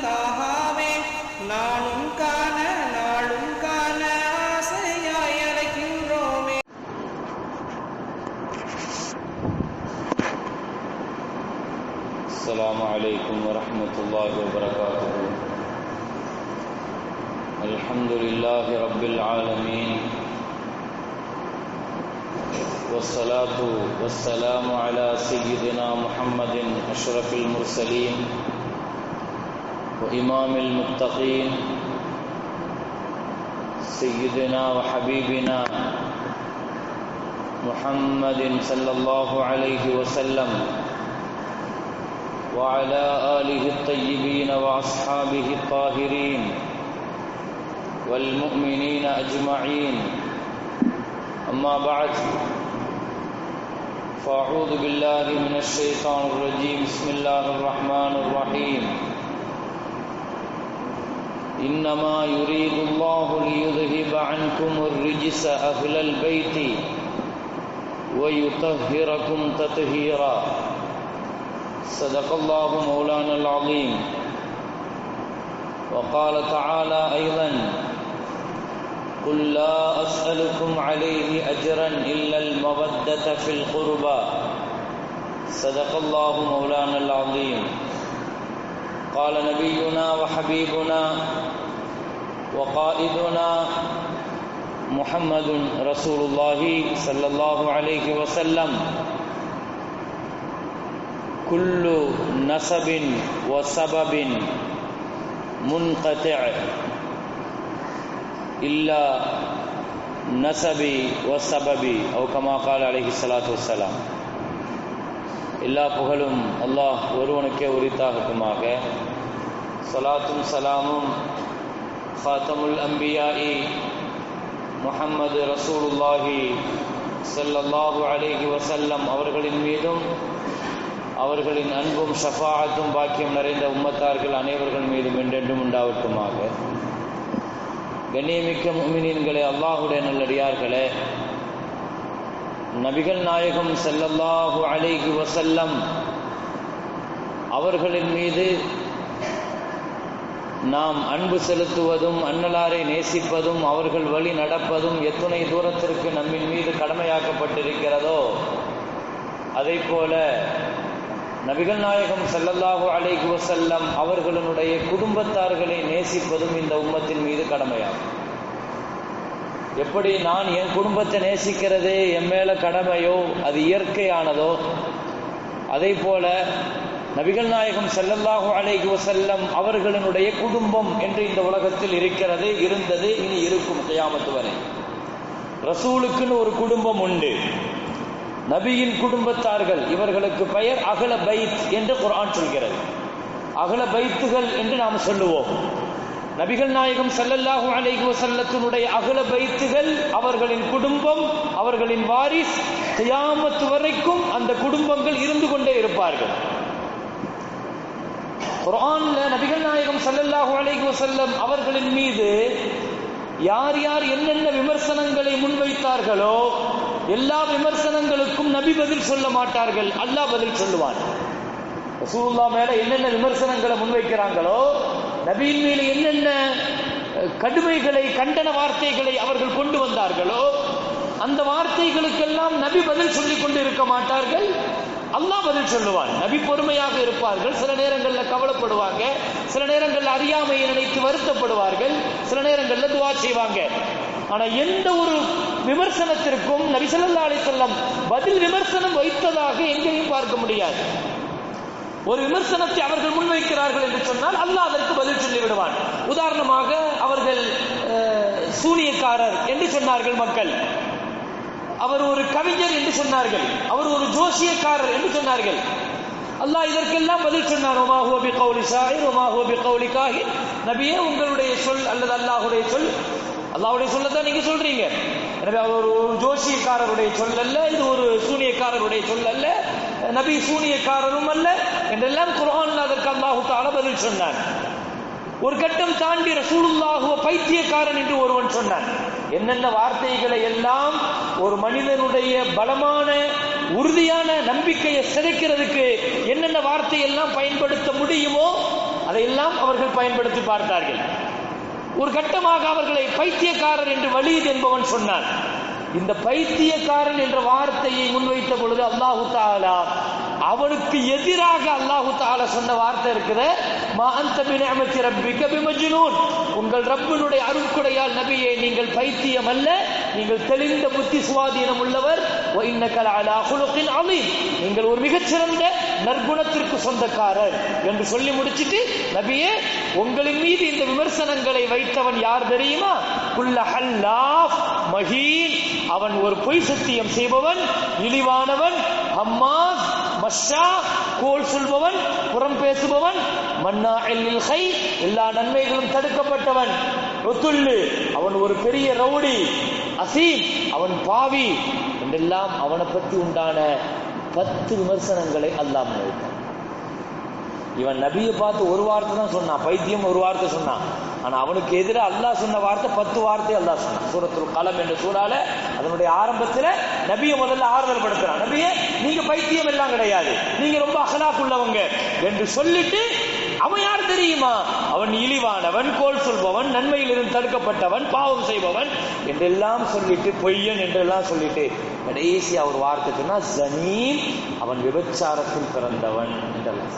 தாகாவே நாளும் காண நாளும் காண ஆசையாய் அழைக்கின்றோமே. السلام عليكم ورحمة الله وبركاته. الحمد لله رب العالمين، والصلاة والسلام على سيدنا محمد أشرف المرسلين وإمام المتقين سيدنا وحبيبنا محمد صلى الله عليه وسلم وعلى آله الطيبين وأصحابه الطاهرين والمؤمنين أجمعين. أما بعد، فأعوذ بالله من الشيطان الرجيم. بسم الله الرحمن الرحيم. إنما يريد الله ليذهب عنكم الرجس أهل البيت ويطهركم تطهيرا. صدق الله مولانا العظيم. وقال تعالى أيضا: قل لا أسألكم عليه أجرا إلا المودة في القربى. صدق الله مولانا العظيم. قال نبينا وحبيبنا وقائدنا محمد رسول الله صلى الله عليه وسلم: كل نسب وسبب منقطع إلا نسبي وسببي أو كما قال عليه الصلاة والسلام. எல்லா புகழும் அல்லாஹ் ஒருவனுக்கே உரித்தாகட்டுமாக. ஸலாத்தும் சலாமும் ஃபாத்தமுல் அம்பியாஇ முஹம்மது ரசூலுல்லாஹி ஸல்லல்லாஹு அலைஹி வஸல்லம் அவர்களின் மீதும் அவர்களின் அன்பும் ஷஃபாஅத்தும் பாக்கியம் நிறைந்த உம்மத்தார்கள் அனைவர்கள் மீதும் என்றென்றும் உண்டாவட்டுமாக. கண்ணியமிக்க முஃமினீன்களே, அல்லாஹுடைய நல்லடியார்களே, நபிகள் நாயகம் ஸல்லல்லாஹு அலைஹி வஸல்லம் அவர்களின் மீது நாம் அன்பு செலுத்துவதும் அன்னலாரை நேசிப்பதும் அவர்கள் வழி நடப்பதும் எத்துணை தூரத்திற்கு நம்மின் மீது கடமையாக்கப்பட்டிருக்கிறதோ அதைப்போல நபிகள் நாயகம் ஸல்லல்லாஹு அலைஹி வஸல்லம் அவர்களுடைய குடும்பத்தார்களை நேசிப்பதும் இந்த உம்மத்தின் மீது கடமையாகும். எப்படி நான் என் குடும்பத்தை நேசிக்கிறதே என் மேல கடமையோ, அது இயற்கையானதோ, அதை போல நபிகள் நாயகம் ஸல்லல்லாஹு அலைஹி வஸல்லம் அவர்களுடைய குடும்பம் என்று இந்த உலகத்தில் இருக்கிறது, இருந்தது, இனி இருக்கும் கியாமத் வரை. ரசூலுக்குன்னு ஒரு குடும்பம் உண்டு. நபியின் குடும்பத்தார்கள், இவர்களுக்கு பெயர் அஹ்ல பைத் என்று குர்ஆன் சொல்கிறது. அஹ்ல பைத்துகள் என்று நாம் சொல்லுவோம். நபிகள் நாயகம் ஸல்லல்லாஹு அலைஹி வஸல்லத்தினுடைய அஹ்ல பைத்துகள், அவர்களின் குடும்பம், அவர்களின் வாரிஸ், கியாமத் வரைக்கும் அந்த குடும்பங்கள் இருந்து கொண்டே இருப்பார்கள். குர்ஆன்ல நபிகள் நாயகம் ஸல்லல்லாஹு அலைஹி வஸல்லம் அவர்களின் மீது யார் யார் என்னென்ன விமர்சனங்களை முன்வைத்தார்களோ எல்லா விமர்சனங்களுக்கும் நபி பதில் சொல்ல மாட்டார்கள், அல்லாஹ் பதில் சொல்லுவான். ரசூலுல்லாஹ் மேல என்னென்ன விமர்சனங்களை முன்வைக்கிறாங்களோ, நபியின் மீது என்னென்ன கடுமைகளை, கண்டன வார்த்தைகளை அவர்கள் கொண்டு வந்தார்களோ, அந்த வார்த்தைகளுக்கெல்லாம் நபி பதில் சொல்லிக் கொண்டு இருக்க மாட்டார்கள், அல்லாஹ் பதில் சொல்லுவான். நபி பொறுமையாக இருப்பார்கள். சில நேரங்களில் கவலைப்படுவாங்க, சில நேரங்களில் அறியாமையை நினைத்து வருத்தப்படுவார்கள், சில நேரங்களில் துஆ செய்வாங்க. ஆனா எந்த ஒரு விமர்சனத்திற்கும் நபி ஸல்லல்லாஹு அலைஹி வஸல்லம் பதில் விமர்சனம் வைத்ததாக எங்கேயும் பார்க்க முடியாது. ஒரு விமர்சனத்தை அவர்கள் முன்வைக்கிறார்கள் என்று சொன்னால் அல்லாஹ் அதற்கு பதில் சொல்லி விடுவான். உதாரணமாக அவர்கள் சூனியக்காரர் என்று சொன்னார்கள் மக்கள், அவர் ஒரு கவிஞர் என்று சொன்னார்கள், அவர் ஒரு ஜோசியக்காரர் என்று சொன்னார்கள். அல்லாஹ் இதற்கெல்லாம் பதில் சொன்னார். வமா ஹுவ பிகௌலி ஷாயிர் வமா ஹுவ பிகௌலி காஹின். நபியே, உங்களுடைய சொல் அல்லது அல்லாஹ்வுடைய சொல், அல்லாஹ்வுடைய சொல்லத்தான் நீங்க சொல்றீங்க. எனவே அவர் ஒரு ஜோசியக்காரருடைய சொல் அல்ல, இது ஒரு சூனியக்காரருடைய சொல் அல்ல, நபி சூனியக்காரரும் அல்ல என்றெல்லாம் குர்ஆன்ல அதற்கு அல்லாஹ் தஆலா பதில் சொன்னான். ஒரு கட்டம் தாண்டி ரசூலுல்லாஹுவ பைத்தியக்காரன் என்று ஒருவன் சொன்னான். என்னென்ன வார்த்தைகளை எல்லாம் ஒரு மனிதனுடைய பலமான உறுதியான நம்பிக்கையை சிதைக்கிறதுக்கு என்னென்ன வார்த்தையெல்லாம் பயன்படுத்த முடியுமோ அதை அதையெல்லாம் அவர்கள் பயன்படுத்தி பார்த்தார்கள். ஒரு கட்டமாக அவர்களை பைத்தியக்காரர் என்று வலீத் என்பவன் சொன்னான். இந்த பைத்தியக்காரன் என்ற வார்த்தையை முன்வைத்த பொழுது அல்லாஹு தஆலா அவனுக்கு எதிராக அல்லாஹு தஆலா சொன்ன வார்த்தை இருக்குது, மா அன்த பிநிஅமத்தி ரப்பிக பிமஜ்னூன், உங்கள் ரப்பினுடைய அருட்கொடையால் நபியே நீங்கள் பைத்தியம் அல்ல, நீங்கள் தெளிந்த புத்தி சுவாதீனம் உள்ளவர். வ இன்னக லஅலா குலுகின் அலீம், நீங்கள் ஒரு மிகச்சிறந்த நற்குணத்திற்கு சொந்தக்காரர் என்று சொல்லி முடிச்சிட்டு, நபியே உங்களின் மீது இந்த விமர்சனங்களை வைத்தவன் யார் தெரியுமா? குல்ல ஹல்லாஃப் மஹீன், அவன் ஒரு பொய் சத்தியம் செய்பவன், இழிவானவன், ஹம்மாஸ் மஷா, கோல் சொல்பவன், புறம் பேசுபவன், மன்னாஇல் லில் கைர், எல்லா நன்மைகளும் தடுக்கப்பட்டவன், உத்துல்லு, அவன் ஒரு பெரிய ரவுடி, அசீம், அவன் பாவி என்றெல்லாம் அவனை பற்றி உண்டான 10 விமர்சனங்களை அல்லாஹ் முன்வைத்தான். இவன் நபியை பார்த்து ஒரு வார்த்தை தான் சொன்னான், பைத்தியம் ஒரு வார்த்தை சொன்னான். ஆனா அவனுக்கு எதிராக அல்லாஹ் சொன்ன வார்த்தை 10 வார்த்தை அல்லாஹ் சொன்னான். சூரத்துல் கலம் என்ற சூறால அதனுடைய ஆரம்பத்துல நபியை முதல்ல ஆறுதல் படுத்துறான். நபியே நீங்க பைத்தியம் எல்லாம் கிடையாது, நீங்க ரொம்ப அகலாக் உள்ளவங்க என்று சொல்லிட்டு, அவன் யார் தெரியுமா? அவன் இழிவானவன், கோல் சொல்பவன், நன்மையிலிருந்து தடுக்கப்பட்டவன், பாவம் செய்பவன் என்றெல்லாம் சொல்லிட்டு, பொய்யன் என்றெல்லாம் சொல்லிட்டு கடைசியா ஒரு வார்த்தை சொன்னா, ஜனீம், அவன் விபச்சாரத்தில் பிறந்தவன் என்றெல்லாம்.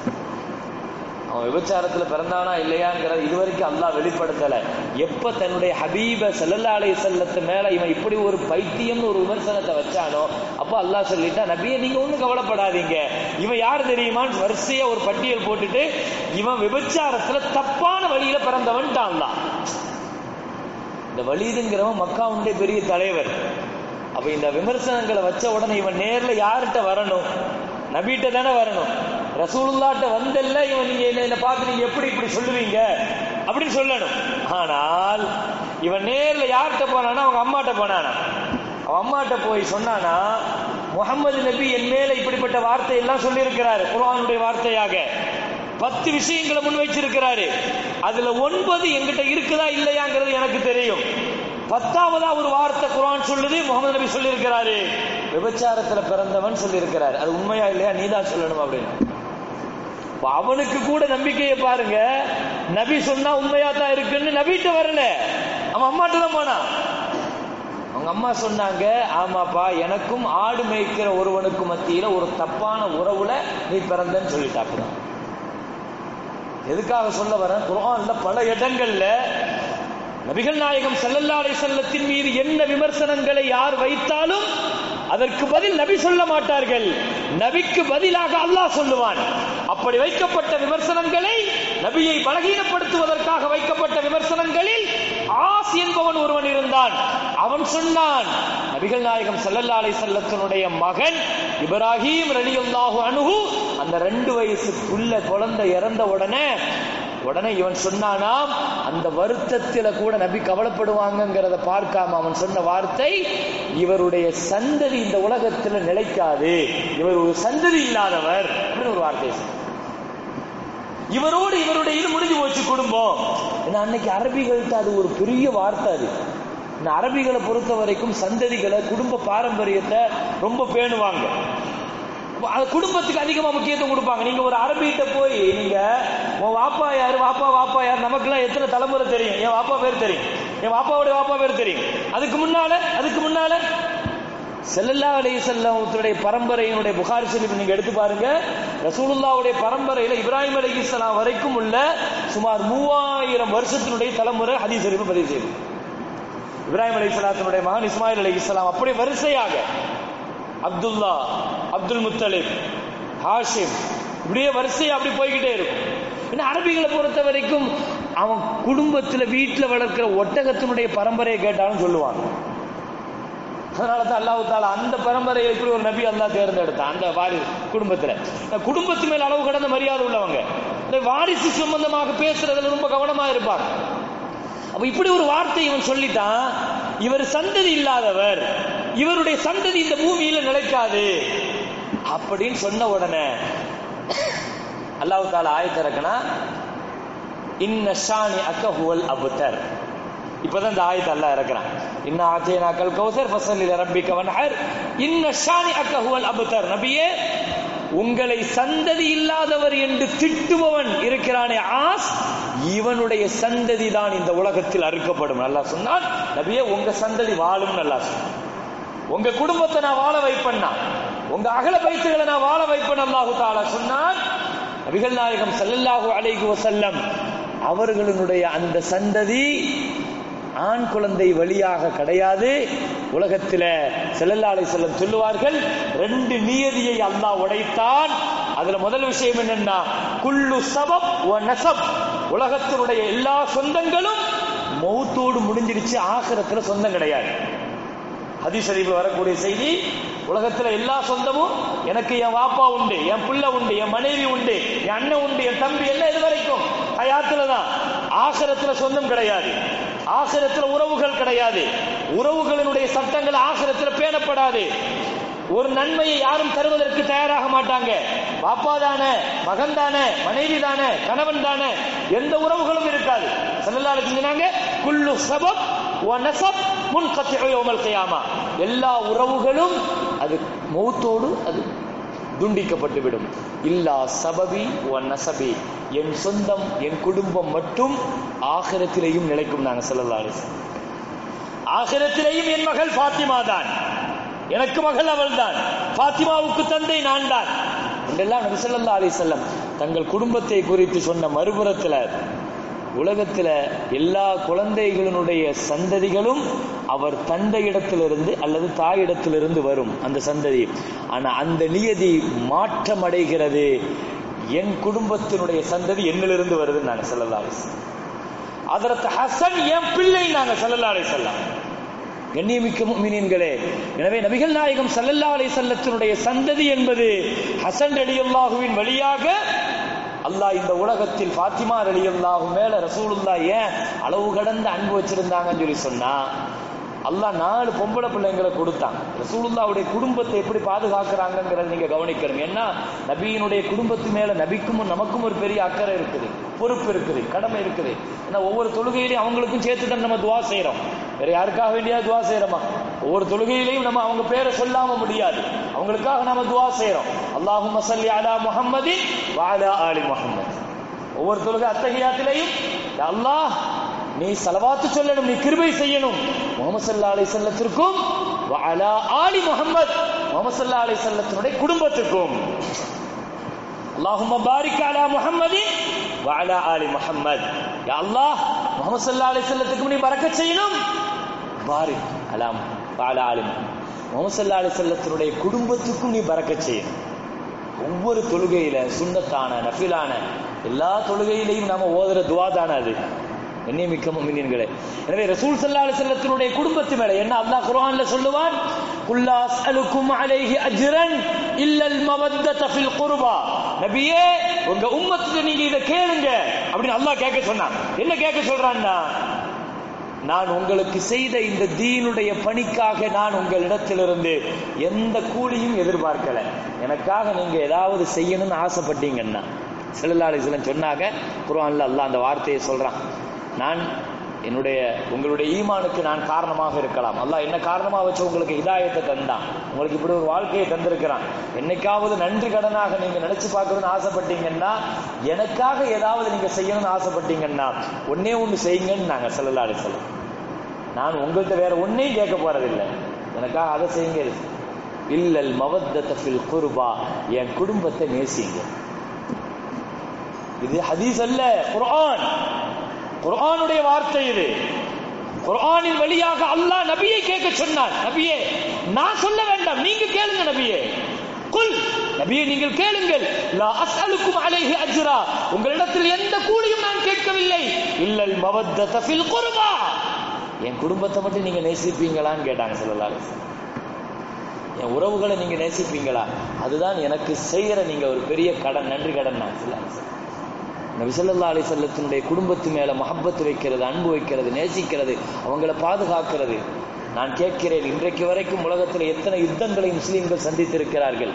அவன் விபச்சாரத்துல பிறந்தானா இல்லையாங்கிறத இதுவரைக்கும் அல்லாஹ் வெளிப்படுத்தல. எப்ப தன்னுடைய ஹபீப ஸல்லல்லாஹு அலைஹி வஸல்லம் மேல இவன் இப்படி ஒரு பைத்தியம்னு ஒரு விமர்சனத்தை வச்சானோ, அப்ப அல்லாஹ் சொல்லிட்டா, நபியே நீங்க ஒண்ணும் கவலைப்படாதீங்க, இவன் யார் தெரியுமான்னு வரிசையா ஒரு பட்டியல் போட்டுட்டு, இவன் விபச்சாரத்துல தப்பான வழியில பிறந்தவன் தான் அல்லாஹ். இந்த வலீதுங்கிறவன் மக்காவுடைய பெரிய தலைவர். அப்ப இந்த விமர்சனங்களை வச்ச உடனே இவன் நேர்ல யார்கிட்ட வரணும்? நபிட்ட தானே வரணும். ரசூலுல்லாஹ்ட்ட வந்தல்ல இவன், நீங்க என்ன பார்த்து நீங்க எப்படி இப்படி சொல்லுவீங்க அப்படின்னு சொல்லணும். ஆனால் இவன் நேர்ல யார்கிட்ட போனானா? அவங்க அம்மாட்ட போனானா. அவன் அம்மாட்ட போய் சொன்னானா, முஹம்மது நபி என் மேல இப்படிப்பட்ட வார்த்தை எல்லாம் சொல்லி இருக்கிறாரு, குர்ஆனுடைய வார்த்தையாக 10 விஷயங்களை முன் வச்சிருக்கிறாரு. அதுல 9 என்கிட்ட இருக்குதா இல்லையாங்கிறது எனக்கு தெரியும். 10ஆவதா ஒரு வார்த்தை குர்ஆன் சொல்லுது, முஹம்மது நபி சொல்லி இருக்கிறாரு, விபச்சாரத்துல பிறந்தவன் சொல்லி இருக்கிறாரு. அது உண்மையா இல்லையா நீதான் சொல்லணும் அப்படின்னு. அவனுக்கு கூட நம்பிக்கையை பாருங்க, நபி சொன்னா உண்மையா தான் இருக்குன்னு நபிட்ட வரல, அவன் அம்மாட்ட தான் போனான். அவங்க அம்மா சொன்னாங்க, ஆமாப்பா எனக்கும் ஆடு மேய்க்கிற ஒருவனுக்கு மத்தியில ஒரு தப்பான உறவுல நீ பிறந்தன்னு சொல்லிட்டாப்புதான். எதுக்காக சொல்ல வரேன்? குர்ஆன்ல பல இடங்கள்ல நபிகள் நாயகம் ஸல்லல்லாஹு அலைஹி வஸல்லத்தின் மீது என்ன விமர்சனங்களை யார் வைத்தாலும் அதற்கு பதில் நபி சொல்ல மாட்டார்கள், நபிக்கு பதிலாக அல்லாஹ் சொல்லுவான். அப்படி வைக்கப்பட்ட விமர்சனங்களை, நபியை பலகீனப்படுத்துவதற்காக வைக்கப்பட்ட விமர்சனங்களில் ஆஸ் என்பவன் ஒருவன் இருந்தான். அவன் சொன்னான், நபிகள் நாயகம் ஸல்லல்லாஹு அலைஹி வஸல்லத்தினுடைய மகன் இப்ராஹீம் ரலியல்லாஹு அன்ஹு அந்த 2 வயசு புள்ள குழந்தை இறந்த உடனே இவன் சொன்னானாம், அந்த வருத்தத்தில கூட நபி கவலைப்படுவாங்கிறத பார்க்காம அவன் சொன்ன வார்த்தை, இவருடைய சந்ததி இந்த உலகத்தில் நிலைக்காது, இவர் ஒரு சந்ததி இல்லாதவர் அப்படின்னு ஒரு வார்த்தை. இவரோடு இவருடைய இது முடிஞ்சு போச்சு குடும்பம். ஏன்னா அன்னைக்கு அரபிகள்கிட்ட அது ஒரு பெரிய வார்த்தை. அது இந்த அரபிகளை பொறுத்த வரைக்கும் சந்ததிகளை, குடும்ப பாரம்பரியத்தை ரொம்ப பேணுவாங்க. குடும்பத்துக்கு அதிகமா முக்கியத்துவம் கொடுப்பாங்க. நீங்க ஒரு அரபிகிட்ட போய் நீங்க உன் வாப்பா யாரு, வாப்பா யார், நமக்குலாம் எத்தனை தலைமுறை தெரியும், என் வாப்பா பேர் தெரியும், என் வாப்பாவுடைய வாப்பா பேர் தெரியும். அதுக்கு முன்னால ஸல்லல்லாஹு அலைஹி வஸல்லம் பரம்பரையினுடைய புகாரி ஷரீஃப் நீங்க எடுத்து பாருங்க. ரசூலுல்லாஹ்வுடைய பரம்பரையில இப்ராஹிம் அலைஹிஸ்ஸலாம் வரைக்கும் உள்ள சுமார் 3000 வருஷத்தினுடைய தலைமுறை ஹதீஸ் ஷரீஃப் பதிவு செய்து. இப்ராஹிம் அலைஹிஸ்ஸலாத்தினுடைய மகன் இஸ்மாயில் அலைஹிஸ்ஸலாம், அப்படி வரிசையாக அப்துல்லா, அப்துல் முத்தலிப், ஹாஷிம், இப்படியே வரிசையா அப்படி போய்கிட்டே இருக்கும். ஏன்னா அரபிகளை பொறுத்த வரைக்கும் அவன் குடும்பத்துல வீட்டுல வளர்க்கிற ஒட்டகத்தினுடைய பரம்பரையை கேட்டாலும் சொல்லுவாங்க. அதனாலதான் அல்லாஹ் தஆலா அந்த பரம்பரையை இப்படி ஒரு நபி அல்லாஹ் தேர்ந்தெடுத்தான். அந்த வாரிசு குடும்பத்து மேல அளவு கடந்த மரியாதை உள்ளவங்க, வாரிசு சம்பந்தமாக பேசுறதுல ரொம்ப கவனமா இருப்பாங்க. அப்ப இப்படி ஒரு வார்த்தை இவன் சொல்லிட்டான், இவர் சந்ததி இல்லாதவர், இவருடைய சந்ததி இந்த பூமியில நிலைக்காது அப்படின்னு சொன்ன உடனே அல்லாஹ் தஆலா ஆயத்தை இறக்குனா, இன்ன ஷானிஅக ஹுவல் அப்தர். இப்பதான் இந்த ஆயத்தை அல்லாஹ் இறக்குறான். இன்னா ஆதீனாக்கல் கௌசர் ஃபஸல்லி லிரப்பிக வன்ஹர் இன்ன ஷானிஅக ஹுவல் அப்தர். நபியே உங்களை சந்ததி இல்லாதவர் என்று திட்டுபவன் இருக்கிறானே ஆஸ், இவனுடைய சந்ததி தான் இந்த உலகத்தில் அறுக்கப்படும். அல்லாஹ் சொன்னான், நபியே உங்க சந்ததி வாழும். அல்லாஹ் சொன்னான், உங்க குடும்பத்தை நான் வாழ வைப்பேன், உங்க அகல பைத்துகளை நான் வாழ வைப்பேன். அல்லாஹு தஆலா சொன்னான். நபிகள் நாயகம் ஸல்லல்லாஹு அலைஹி வஸல்லம் அவர்களுடைய அந்த சந்ததி ஆண் குழந்தை வழியாக கிடையாது. உலகத்தில் ஸல்லல்லாஹு அலைஹி வஸல்லம் சொல்லுவார்கள், 2 நியதியை அல்லாஹ் உடைத்தான். அதுல முதல் விஷயம் என்னன்னா, குல்லு சபப் வ நஸப், உலகத்தினுடைய எல்லா சொந்தங்களும் மௌத்தோடு முடிஞ்சிருச்சு, ஆகிரத்துல சொந்தம் கிடையாது. ஹதீஸ் ஷரீஃப்ல வரக்கூடிய செய்தி, உலகத்துல எல்லா சொந்தமும் எனக்கு என் வாப்பா உண்டு, என் பிள்ளை உண்டு, என் மனைவி உண்டு, என் அண்ணன் உண்டு, என் தம்பி எல்லாம் இது வரைக்கும் ஹயாத்துல தான். ஆகிரத்துல சொந்தம் கிடையாது, ஆகிரத்துல உறவுகள் கிடையாது, உறவுகளினுடைய சட்டங்கள் ஆகிரத்துல பேணப்படாது. ஒரு நன்மையை யாரும் தருவதற்கு தயாராக மாட்டாங்க. பாப்பா தானே, மகன் தானே, மனைவி தானே, கணவன் தானே, எந்த உறவுகளும் இருக்காது. ஸல்லல்லாஹு அலைஹி வஸல்லம் குல்லு சபப் வ நஸப் முன்கத்திஉ யௌமல் கியாமா, எல்லா உறவுகளும் அது மௌத்தோடு அது துண்டிக்கப்பட்டு விடும். இல்லா சபபி வ நஸபி, என் சொந்தம் என் குடும்பம் மட்டும் ஆகிரத்திலேயும் நிலைக்கும். நாங்க ஸல்லல்லாஹு அலைஹி வஸல்லம் ஆகிரத்திலேயும் என் மகள் ஃபாத்திமா தான், எனக்கு மகள் அவள் தான், ஃபாத்திமாவுக்கு தந்தை நான் தான் என்றெல்லாம் நபி ஸல்லல்லாஹு அலைஹி வஸல்லம் தங்கள் குடும்பத்தை குறித்து சொன்ன மறுபுறத்தில், உலகத்தில் எல்லா குழந்தைகளினுடைய சந்ததிகளும் அவர் தந்தையிடத்திலிருந்து அல்லது தாயிடத்திலிருந்து வரும் அந்த சந்ததி. ஆனா அந்த நியதி மாற்றம் அடைகிறது. என் குடும்பத்தினுடைய சந்ததி என்னிலிருந்து வருது. நாங்க ஸல்லல்லாஹு அலைஹி வஸல்லம் ஹஜ்ரத் ஹசன் என் பிள்ளை. நாங்க ஸல்லல்லாஹு அலைஹி வஸல்லம் கண்ணியமிக்க முஃமினீன்களே, எனவே நபிகள் நாயகம் ஸல்லல்லாஹு அலைஹி வஸல்லத்தினுடைய சந்ததி என்பது ஹசன் ரலியல்லாஹுவின் வழியாக அல்லாஹ் இந்த உலகத்தில் ஃபாத்திமா ரலியல்லாஹு மேல ரசூலுல்லாஹ் ஏன் அளவு கடந்த அன்பு வச்சிருந்தாங்கன்னு சொல்லி சொன்னா, அல்லாஹ் 4 பொம்பளை பிள்ளைங்களை கொடுத்தான். ரசூலுல்லாஹ்வுடைய குடும்பத்தை எப்படி பாதுகாக்கிறாங்கிறத நீங்க கவனிக்கணும். ஏன்னா நபியினுடைய குடும்பத்து மேல நபிக்கும் நமக்கும் ஒரு பெரிய அக்கறை இருக்குது, பொறுப்பு இருக்குது, கடமை இருக்குது. ஏன்னா ஒவ்வொரு தொழுகையிலையும் அவங்களுக்கும் சேர்த்து தான் நம்ம துவா செய்யறோம். வேற யாருக்காக வேண்டியா துவா செய்யறோமா? ஒவ்வொரு தொழுகையிலையும் நம்ம அவங்க பேரை சொல்லாம முடியாது, அவங்களுக்காக நாம துவா செய்யறோம். அல்லாஹும்ம ஸல்லி அலா முஹம்மதின் வ அலா ஆலி முஹம்மத். ஒவ்வொரு தொழுகை அத்தஹியாத்திலையும் யா அல்லாஹ் நீ ஸலவாத்து சொல்லணும், நீ கிருபை செய்யணும் முஹம்மது ஸல்லல்லாஹு அலைஹி வஸல்லத்திற்கும் வ அலா ஆலி முஹம்மத், முஹம்மது ஸல்லல்லாஹு அலைஹி வஸல்லத்தினுடைய குடும்பத்துக்கும். அல்லாஹும்ம பாரிக் அலா முஹம்மதின் வ அலா ஆலி முஹம்மத். யா அல்லாஹ் முஹம்மது ஸல்லல்லாஹு அலைஹி வஸல்லத்துக்கு நீ பரக்கத் செய்யணும், பாரிக் அலா வ அலா ஆலி முஹம்மத், முஹம்மது ஸல்லல்லாஹு அலைஹி வஸல்லத்தினுடைய குடும்பத்துக்கும் நீ பரக்கத் செய்யணும். ஒவ்வொரு தொழுகையில சுன்னத்தான நஃபிலான எல்லா தொழுகையிலையும் நாம ஓதுற துவா தானே அது. கண்ணியமிக்க முஃமினீன்களே, எனவே ரசூல் ஸல்லல்லாஹு அலைஹி வஸல்லத்தினுடைய குடும்பத்து மேல என்ன அல்லாஹ் குர்ஆன்ல சொல்லுவான், குல் லா அஸ்அலுக்கும் அலைஹி அஜ்ரன் இல்லல் மவத்தத ஃபில் குர்பா. நபியே உங்க உம்மத்துக்கு நீங்க இத கேளுங்க அப்படின்னு அல்லாஹ் கேட்க சொன்னான். என்ன கேட்க சொல்றான்னா, நான் உங்களுக்கு செய்த இந்த தீனுடைய பணிக்காக நான் உங்களிடத்திலிருந்து எந்த கூலியும் எதிர்பார்க்கல, எனக்காக நீங்க ஏதாவது செய்யணும்னு ஆசைப்பட்டீங்கன்னா. ஸல்லல்லாஹு அலைஹி வஸல்லம் சொன்னாங்க, குர்ஆன்ல அல்லாஹ் அந்த வார்த்தையை சொல்றான், நான் உங்களுடைய ஈமானுக்கு நான் காரணமாக இருக்கலாம். அல்லாஹ் என்ன காரணமா வச்சு உங்களுக்கு ஹிதாயத்தை தந்தான், உங்களுக்கு இப்படி ஒரு வாழ்க்கையை தந்திருக்கிறான். என்னைக்காவது நன்றி கடனாக நீங்க நினைச்சு பார்க்கணும்னு ஆசைப்பட்டீங்கன்னா, எனக்காக ஏதாவது நீங்க செய்யணும்னு ஆசைப்பட்டீங்கன்னா ஒன்னே ஒண்ணு செய்யுங்கன்னு நாங்க ஸல்லல்லாஹு அலைஹி வஸல்லம். நான் உங்கள்கிட்ட வேற ஒன்னையும் கேட்க போறதில்லை, எனக்காக அதை செய்யுங்க. இல்லல் மவத்தத ஃபில் குர்பா, என் குடும்பத்தை நேசிங்க. இது ஹதீஸ் அல்ல, குர்ஆன், குர்ஆனுடைய வார்த்தை இது. குர்ஆனின் வழியாக அல்லாஹ் நபியை கேட்க சொன்னார். நபியே நான் சொல்ல வேண்டாம், நீங்க கேளுங்க. நபியே குல், நபியே நீங்கள் கேளுங்கள். லா அஸ்அலுக்கும் அலைஹி அஜ்ரா, உங்களிடத்தில் எந்த கூலியும் நான் கேட்கவில்லை. இல்லல் மவத்தத ஃபில் குர்பா, என் குடும்பத்தை மட்டும் நீங்க நேசிப்பீங்களான்னு கேட்டாங்க ஸல்லல்லாஹு அலைஹி வஸல்லம். என் உறவுகளை நீங்க நேசிப்பீங்களா, அதுதான் எனக்கு செய்யற நீங்க ஒரு பெரிய கடன், நன்றி கடன். நான் நபி ஸல்லல்லாஹு அலைஹி வஸல்லத்தினுடைய குடும்பத்து மேல மஹப்பத் வைக்கிறது, அன்பு வைக்கிறது, நேசிக்கிறது, அவங்களை பாதுகாக்கிறது. நான் கேட்கிறேன், இன்றைக்கு வரைக்கும் உலகத்தில் எத்தனை யுத்தங்களை முஸ்லீம்கள் சந்தித்திருக்கிறார்கள்.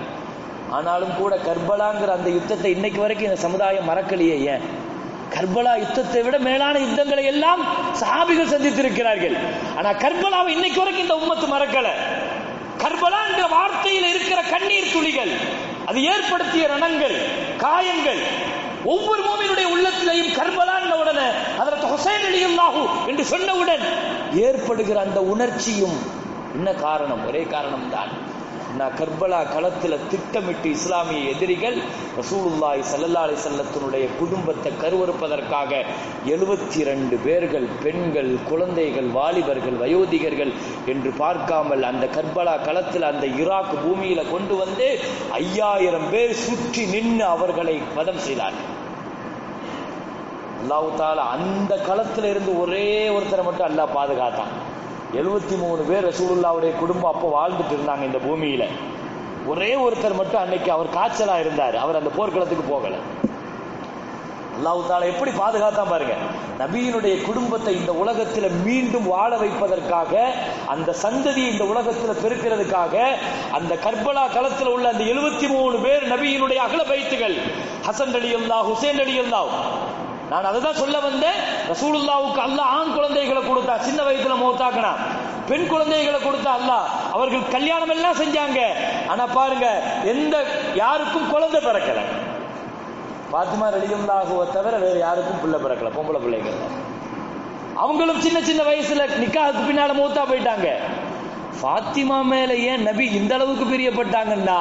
ஆனாலும் கூட கர்பலாங்கிற அந்த யுத்தத்தை இன்னைக்கு வரைக்கும் இந்த சமுதாயம் மறக்கலையே. ஏன்? கர்பலா யுத்தத்தை விட மேலான யுத்தங்களை எல்லாம் சஹாபிகள் சந்தித்திருக்கிறார்கள். ஆனா கர்பலாவை இன்னைக்கு வரைக்கும் இந்த உம்மத்து மறக்கல. கர்பலா என்ற வார்த்தையில் இருக்கிற கண்ணீர் துளிகள், அது ஏற்படுத்திய ரணங்கள், காயங்கள் ஒவ்வொரு மூமினுடைய உள்ளத்திலையும் கர்பலான உடனே ஹஜ்ரத் ஹுசைன் ரலியல்லாஹு என்று சொன்னவுடன் ஏற்படுகிற அந்த உணர்ச்சியும் என்ன காரணம்? ஒரே காரணம் தான். கர்பலா களத்தில் திட்டமிட்டு இஸ்லாமிய எதிரிகள் ரசூலுல்லாஹி ஸல்லல்லாஹு அலைஹி வஸல்லத்தினுடைய குடும்பத்தை கருவறுப்பதற்காக 72 பேர்கள், பெண்கள், குழந்தைகள், வாலிபர்கள், வயோதிகர்கள் என்று பார்க்காமல் அந்த கர்பலா களத்தில் அந்த ஈராக் பூமியில கொண்டு வந்து 5000 பேர் சுற்றி நின்று அவர்களை வதம் செய்தார்கள். அல்லாஹ் தஆலா அந்த களத்தில் இருந்து ஒரே ஒருத்தரை மட்டும் அல்லாஹ் பாதுகாத்தான். 73 பேர் ரசூலுல்லாஹ்வுடைய குடும்பம் அப்போ வாழ்ந்துட்டு இருந்தாங்க இந்த பூமியில. ஒரே ஒருத்தர் மட்டும் அன்னைக்கு அவர் காய்ச்சலா இருந்தார், அவர் அந்த போர்க்களத்துக்கு போகல. அல்லாஹ் தஆலா எப்படி பாதுகாத்தான் பாருங்க. நபியினுடைய குடும்பத்தை இந்த உலகத்தில் மீண்டும் வாழ வைப்பதற்காக, அந்த சந்ததியை இந்த உலகத்தில் பெருக்கிறதுக்காக அந்த கர்பலா களத்தில் உள்ள அந்த 73 பேர் நபியினுடைய அகல பைத்துகள், ஹசன் ரலியல்லாஹு, ஹுசைன் ரலியல்லாஹு. நான் அதுதான் சொல்ல வந்தேன். ரசூலுல்லாஹ்வுக்கு அல்லாஹ் ஆண் குழந்தைகளை கொடுத்தா, சின்ன வயசுல மௌத்தாக்கினா. பெண் குழந்தைகளை கொடுத்தா அல்லாஹ். அவர்கள் கல்யாணம் எல்லாம் செஞ்சாங்க. ஆனா பாருங்க, யாருக்கும் குழந்தை பிறக்கல. பாத்திமா ரலியல்லாஹுவை தவிர வேற யாருக்கும் பிள்ளை பிறக்கல, பொம்பளை பிள்ளைகள். அவங்களும் சின்ன சின்ன வயசுல நிக்காஹுக்கு பின்னால மௌத்தா போயிட்டாங்க. ஃபாத்திமா மேல ஏன் நபி இந்த அளவுக்கு பிரியப்பட்டாங்கன்னா,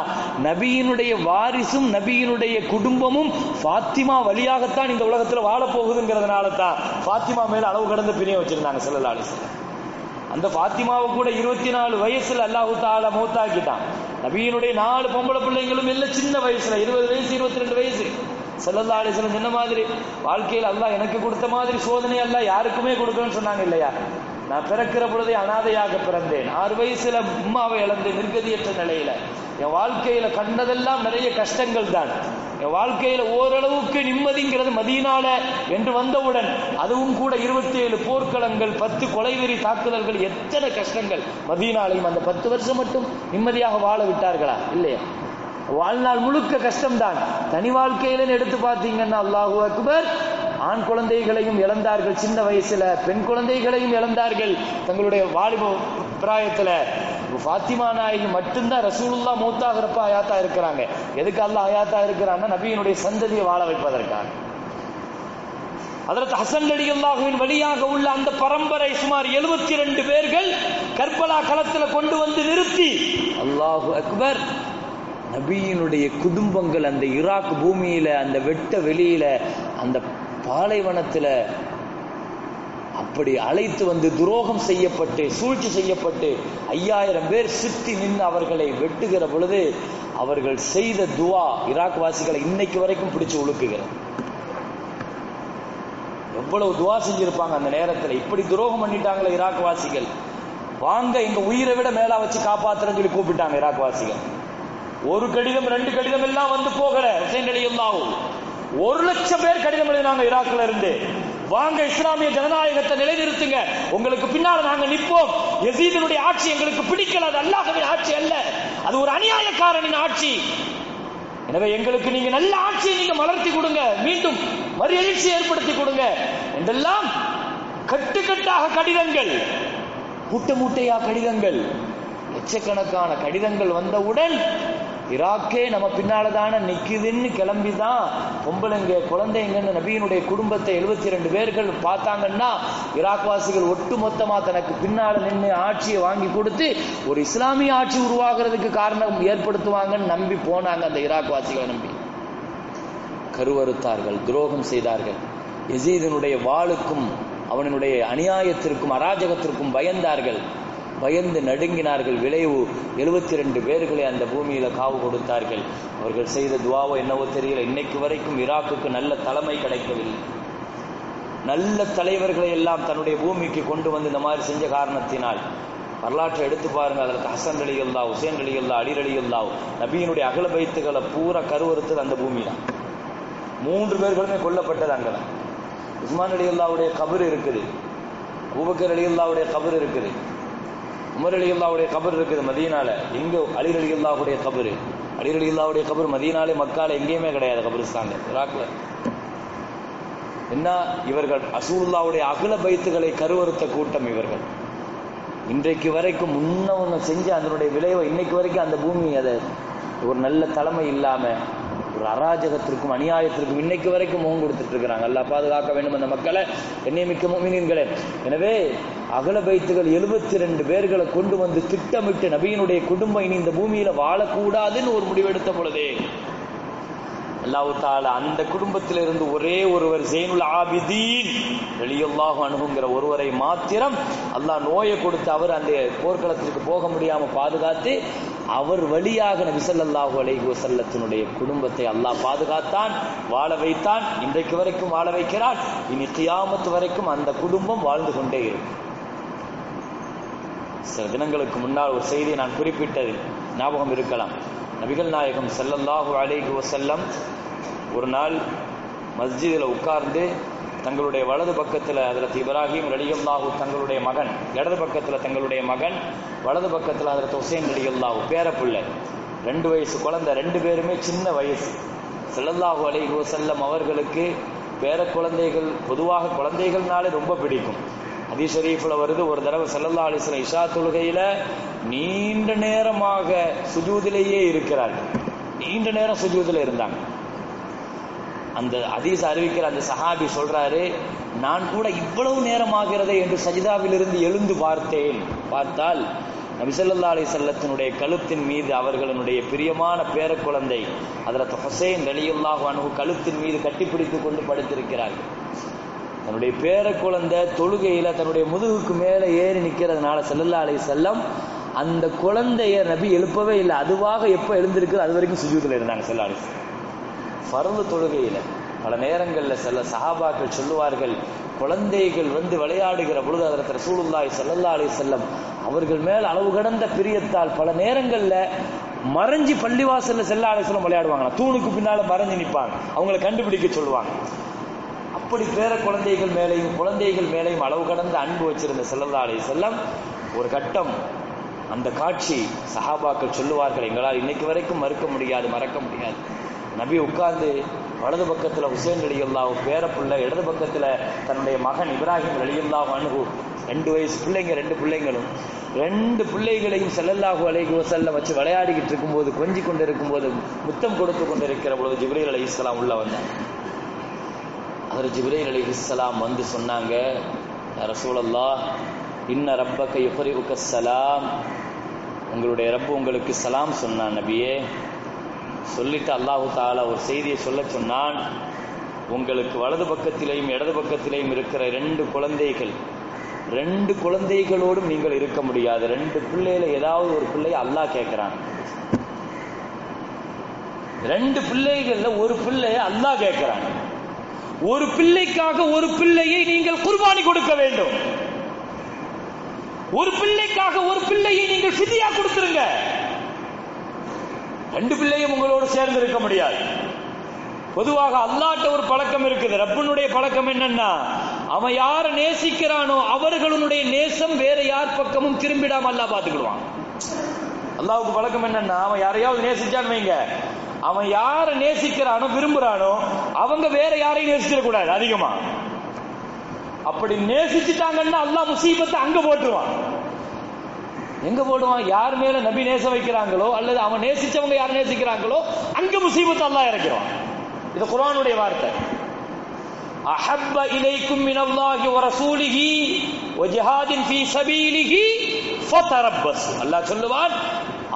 நபியினுடைய வாரிசும் நபியினுடைய குடும்பமும் ஃபாத்திமா வழியாகத்தான் இந்த உலகத்துல வாழ போகுதுங்கிறதுனால தான் ஃபாத்திமா மேல அளவு கடந்து பிரிய வச்சிருந்தாங்க ஸல்லல்லாஹு அலைஹி வஸல்லம். அந்த ஃபாத்திமாவை கூட 24 வயசுல அல்லாஹ் தஆலா மௌத்தாக்கிட்டான். நபியினுடைய 4 பொம்பளை பிள்ளைங்களும் எல்லாம் சின்ன வயசுல 20 வயசு 22 வயசு. ஸல்லல்லாஹு அலைஹி வஸல்லம் சொன்ன மாதிரி வாழ்க்கையில் அல்லாஹ் எனக்கு கொடுத்த மாதிரி சோதனை அல்லாஹ் யாருக்குமே கொடுக்கணும்னு சொன்னாங்க இல்லையா? நான் பிறக்கிற பொழுதே அனாதையாக பிறந்தேன். 6 வயசுல உம்மாவை இழந்து நிர்கதியற்ற நிலையில என் வாழ்க்கையில கண்டதெல்லாம் நிறைய கஷ்டங்கள் தான். என் வாழ்க்கையில ஓரளவுக்கு நிம்மதிங்கிறது மதீனால என்று வந்தவுடன் அதுவும் கூட 27 போர்க்களங்கள், 10 கொலைவெறி தாக்குதல்கள், எத்தனை கஷ்டங்கள் மதீனாலையும். அந்த 10 வருஷம் மட்டும் நிம்மதியாக வாழ விட்டார்களா? இல்லையா? வாழ்நாள் முழுக்க கஷ்டம்தான். தனி வாழ்க்கையில எடுத்து பார்த்தீங்கன்னா அல்லாஹு அக்பர், ஆண் குழந்தைகளையும் இழந்தார்கள் சின்ன வயசுல, பெண் குழந்தைகளையும் இழந்தார்கள் தங்களுடைய வாலிப பிராயத்துல. ஃபாத்திமா நாயகி மட்டும்தான் ரசூலுல்லாஹ் மௌத்தாகிறப்ப ஹயாத்தா இருக்கிறாங்க. எதுக்கு அல்லாஹ் ஹயாத்தா இருக்கிறான்னா, நபியினுடைய சந்ததியை வாழ வைப்பதற்காக. ஹஜ்ரத் ஹசன் ரலியல்லாஹுவின் வழியாக உள்ள அந்த பரம்பரை சுமார் 72 பேர்கள் கர்பலா களத்துல கொண்டு வந்து நிறுத்தி, அல்லாஹு அக்பர், நபியினுடைய குடும்பங்கள் அந்த ஈராக் பூமியில, அந்த வெட்ட வெளியில, அந்த பாலைவனத்துல அப்படி அழைத்து வந்து துரோகம் செய்யப்பட்டு, சூழ்ச்சி செய்யப்பட்டு 5000 பேர் சுற்றி நின்று அவர்களை வெட்டுகிற பொழுது அவர்கள் செய்த துவா ஈராக் வாசிகளை இன்னைக்கு வரைக்கும் பிடிச்சு உழுக்குகிறது. எவ்வளவு துவா செஞ்சிருப்பாங்க அந்த நேரத்தில். இப்படி துரோகம் பண்ணிட்டாங்களே ஈராக் வாசிகள், வாங்க எங்க உயிரை விட மேலா வச்சு காப்பாத்துறேன்னு சொல்லி கூப்பிட்டாங்க ஈராக் வாசிகள். 1 கடிதம் 2 கடிதம் எல்லாம் வந்து போகல. ஹுசைன் ரலியல்லாஹு 1 லட்சம் பேர் கடிதம் எழுதினாங்க ஈராக்ல இருந்து. வாங்க இஸ்லாமிய ஜனநாயகத்தை நிலைநிறுத்துங்க, உங்களுக்கு பின்னால நாங்க நிற்போம். யசீதினுடைய ஆட்சி எங்களுக்கு பிடிக்கல, அது அல்லாஹ்வின் ஆட்சி அல்ல, அது ஒரு அநியாயக்காரனின் ஆட்சி. எனவே எங்களுக்கு நீங்க நல்ல ஆட்சியை நீங்க மலர்த்தி கொடுங்க, மீண்டும் மறுஎழுச்சி ஏற்படுத்தி கொடுங்க என்றெல்லாம் கட்டுக்கட்டாக கடிதங்கள், மூட்டை மூட்டையா கடிதங்கள், லட்சக்கணக்கான கடிதங்கள் வந்தவுடன் ஈராக்கே நம்ம பின்னால்தான நிக்குதுன்னு கிளம்பிதான் பொம்பளைங்க குழந்தைங்கன்னு நபியினுடைய குடும்பத்தை 72 பேர்கள் பார்த்தாங்கன்னா, ஈராக் வாசிகள் ஒட்டுமொத்தமா தனக்கு பின்னால நின்று ஆட்சியை வாங்கி கொடுத்து ஒரு இஸ்லாமிய ஆட்சி உருவாகிறதுக்கு காரணம் ஏற்படுத்துவாங்கன்னு நம்பி போனாங்க. அந்த ஈராக் வாசிகளை நம்பி கருவறுத்தார்கள், துரோகம் செய்தார்கள். யசீதினுடைய வாளுக்கும் அவனுடைய அநியாயத்திற்கும் அராஜகத்திற்கும் பயந்தார்கள், பயந்து நடுங்கினார்கள். விளைவு 72 பேர்களை அந்த பூமியில காவு கொடுத்தார்கள். அவர்கள் செய்த துவாவோ என்னவோ தெரியல, இன்னைக்கு வரைக்கும் ஈராக்குக்கு நல்ல தலைமை கிடைக்கவில்லை. நல்ல தலைவர்களை எல்லாம் தன்னுடைய பூமிக்கு கொண்டு வந்து இந்த மாதிரி செஞ்ச காரணத்தினால் வரலாற்றை எடுத்து பாருங்க. அதற்கு ஹசன் ரலியல்லாஹு, ஹுசைன் ரலியல்லாஹு, அலி ரலியல்லாஹு, நபியினுடைய அகல பைத்துகளை பூரா கருவறுத்தது அந்த பூமி தான். 3 பேர்களுமே கொல்லப்பட்டது அங்கதான். உஸ்மான் ரலியல்லாஹுடைய கபர் இருக்குது, அபூபக்கர் ரலியல்லாஹுடைய கபர் இருக்குது, உமர் ரலியல்லாஹுடைய கபர் இருக்குது மதீனால. எங்க அலி ரலியல்லாஹுடைய கபர், அலி ரலியல்லாஹுடைய கபர் மதீனாலே மக்கால எங்கேயுமே கிடையாது, கபரிஸ்தான்ல ஈராக்ல. என்ன இவர்கள் ரசூலுல்லாஹுடைய அகல பைத்துகளை கருவறுத்த கூட்டம் இவர்கள். இன்றைக்கு வரைக்கும் ஒன்று செஞ்சு அதனுடைய விளைவை இன்னைக்கு வரைக்கும் அந்த பூமி அதை ஒரு நல்ல தலைமை இல்லாம ஒரு அராஜகத்திற்கும் அநியாயத்திற்கும் இன்னைக்கு வரைக்கும் முகம் கொடுத்துட்டு இருக்கிறாங்க. அல்லாஹ் பாதுகாக்க வேண்டும் அந்த மக்களை. எண்ணியமிக்க முஃமினீன்களே, எனவே அகல பைத்துகள் 72 பேர்களை கொண்டு வந்து திட்டமிட்டு நபியினுடைய குடும்பம் இனி இந்த பூமியில வாழக்கூடாதுன்னு ஒரு முடிவெடுத்த பொழுதே அல்லாஹ் தஆலா அந்த குடும்பத்திலிருந்து ஒரே ஒருவர் ஸைனுல் ஆபிதீன் ரலியல்லாஹு அன்ஹுங்கிற ஒருவரை மாத்திரம் அல்லாஹ் நோயை கொடுத்து அவர் அந்த போர்க்களத்திற்கு போக முடியாம பாதுகாத்து அவர் வழியாக நபி ஸல்லல்லாஹு அலைஹி வஸல்லத்தினுடைய குடும்பத்தை அல்லாஹ் பாதுகாத்தான், வாழ வைத்தான். இன்றைக்கு வரைக்கும் வாழ வைக்கிறான். இனி கியாமத் வரைக்கும் அந்த குடும்பம் வாழ்ந்து கொண்டே இருக்கும். சில தினங்களுக்கு முன்னால் ஒரு செய்தியை நான் குறிப்பிட்டது ஞாபகம் இருக்கலாம். நபிகள் நாயகம் ஸல்லல்லாஹு அலைஹி வஸல்லம் ஒரு நாள் மஸ்ஜிதில் உட்கார்ந்து தங்களுடைய வலது பக்கத்தில் ஹஜ்ரத் இப்ராஹிம் ரலியல்லாஹு தங்களுடைய மகன், இடது பக்கத்தில் தங்களுடைய மகன், வலது பக்கத்தில் ஹஜ்ரத் ஹுசைன் ரலியல்லாஹு பேரப்புள்ள 2 வயசு குழந்தை, 2 பேருமே சின்ன வயசு. ஸல்லல்லாஹு அலைஹி வஸல்லம் அவர்களுக்கு பேர குழந்தைகள், பொதுவாக குழந்தைகள்னாலே ரொம்ப பிடிக்கும். ஹதீஸ் ஷரீஃபில் வருது, ஒரு தடவை ஸல்லல்லாஹு அலைஹி வஸல்லம் இஷா தொழுகையில நீண்ட நேரமாக சுஜூதிலேயே இருக்கிறார்கள். நீண்ட நேரம் சுஜூதில் இருந்தாங்க. அந்த ஹதீஸ் அறிவிக்கிற அந்த சஹாபி சொல்றாரு, நான் கூட இவ்வளவு நேரமாகிறதே என்று சஜிதாவிலிருந்து எழுந்து பார்த்தால் நபி ஸல்லல்லாஹு அலைஹி வஸல்லத்தினுடைய கழுத்தின் மீது அவர்களுடைய பிரியமான பேர குழந்தை ஹஜ்ரத் ஹுசைன் ரலியல்லாஹு அன்ஹு கழுத்தின் மீது கட்டிப்பிடித்துக் கொண்டு படுத்திருக்கிறார்கள். தன்னுடைய பேர குழந்தை தொழுகையில தன்னுடைய முதுகுக்கு மேலே ஏறி நிற்கிறதுனால ஸல்லல்லாஹு அலைஹி வஸல்லம் அந்த குழந்தைய நபி எழுப்பவே இல்லை. அதுவாக எப்போ எழுந்திருக்கு அது வரைக்கும் சுஜூதில் இருந்தாங்க ஸல்லல்லாஹு அலைஹி வஸல்லம். ஃபர்து தொழுகையில பல நேரங்களில் சில சஹாபாக்கள் சொல்லுவார்கள், குழந்தைகள் வந்து விளையாடுகிற பொழுது ஹஜ்ரத் ரசூலுல்லாஹி ஸல்லல்லாஹு அலைஹி வஸல்லம் அவர்கள் மேல் அளவு கடந்த பிரியத்தால் பல நேரங்களில் மறைஞ்சி பள்ளிவாசல்ல ஸல்லல்லாஹு அலைஹி வஸல்லம் விளையாடுவாங்க. தூணுக்கு பின்னால மறைஞ்சு நிற்பாங்க, அவங்களை கண்டுபிடிக்க சொல்லுவாங்க. அப்படி பேர குழந்தைகள் மேலையும் அளவு கடந்த அன்பு வச்சிருந்த ஸல்லல்லாஹு அலைஹி வஸல்லம் ஒரு கட்டம் அந்த காட்சி சஹாபாக்கள் சொல்லுவார்கள், எங்களால் இன்னைக்கு வரைக்கும் மறக்க முடியாது. நபி உட்கார்ந்து வலது பக்கத்தில் ஹுசைன் ரலியல்லாஹு பேரப்புள்ள, இடது பக்கத்தில் தன்னுடைய மகன் இப்ராஹிம் ரலியல்லாஹு அன்ஹு 2 வயசு பிள்ளைங்க, 2 பிள்ளைங்களும் 2 பிள்ளைகளையும் ஸல்லல்லாஹு அலைஹி வஸல்லம் வச்சு விளையாடிக்கிட்டு இருக்கும்போது, கொஞ்சி கொண்டு இருக்கும்போது, முத்தம் கொடுத்து கொண்டிருக்கிற பொழுது ஜிப்ரீல் அலைஹிஸ்ஸலாம் உள்ள வந்தாங்க. ஹஜ்ரத் ஜிப்ரீல் அலைஹிஸ்ஸலாம் வந்து சொன்னாங்க, ரசூலல்லாஹ் இன்ன ரப்பக யுக்ரிஉக ஸலாம், உங்களுடைய ரப்பு உங்களுக்கு சலாம் சொன்னான் நபியே. சொல்லிட்டு அல்லாஹு தஆலா ஒரு செய்தியை சொல்ல சொன்னான், உங்களுக்கு வலது பக்கத்திலேயும் இடது பக்கத்திலேயும் இருக்கிற 2 குழந்தைகள், 2 குழந்தைகளோடும் நீங்கள் இருக்க முடியாது. 2 பிள்ளையில ஏதாவது ஒரு பிள்ளையை அல்லாஹ் கேட்கிறான். 2 பிள்ளைகள்ல ஒரு பிள்ளையை அல்லாஹ் கேட்கிறான். ஒரு பிள்ளைக்காக ஒரு பிள்ளையை நீங்கள் குர்பானி கொடுக்க வேண்டும். ஒரு பிள்ளைக்காக ஒரு பிள்ளையை நீங்கள் ஃபிதியா கொடுத்துருங்க. 2 பிள்ளையும் உங்களோடு சேர்ந்து இருக்க முடியாது. பொதுவாக அல்லாஹ்ட்ட ஒரு பழக்கம் இருக்குது, ரப்பனுடைய பழக்கம் என்னன்னா, அவன் யாரை நேசிக்கிறானோ அவர்களுடைய நேசம் வேற யார் பக்கமும் திரும்பிடாம அல்லாஹ் பார்த்துக்கிடுவான். அல்லாஹ்வுக்கு பழக்கம் என்னன்னா, அவன் யாரையாவது நேசிச்சான்னு வைங்க, அவன் யாரை நேசிக்கிறானோ விரும்புறானோ அவங்க வேற யாரையும் நேசிச்சிடக்கூடாது அதிகமா. அப்படி நேசிச்சுட்டாங்கன்னா அல்லாஹ் முசீபத்தை அங்க போட்டுருவான். எங்க போடுவான்? யார் மேல நபி நேச வைக்கிறாங்களோ அல்லது அவன் நேசிச்சவங்க யார் நேசிக்கிறாங்களோ அங்க முசீபத்தை அல்லாஹ் இறக்குறான். இது குர்ஆனுடைய வார்த்தை. அஹப்ப இலைக்கும் மினல்லாஹி வ ரசூலிஹி வ ஜிஹாதின் ஃபீ ஸபீலிஹி ஃபதரப்பஸ். அல்லாஹ் சொல்லுவான்,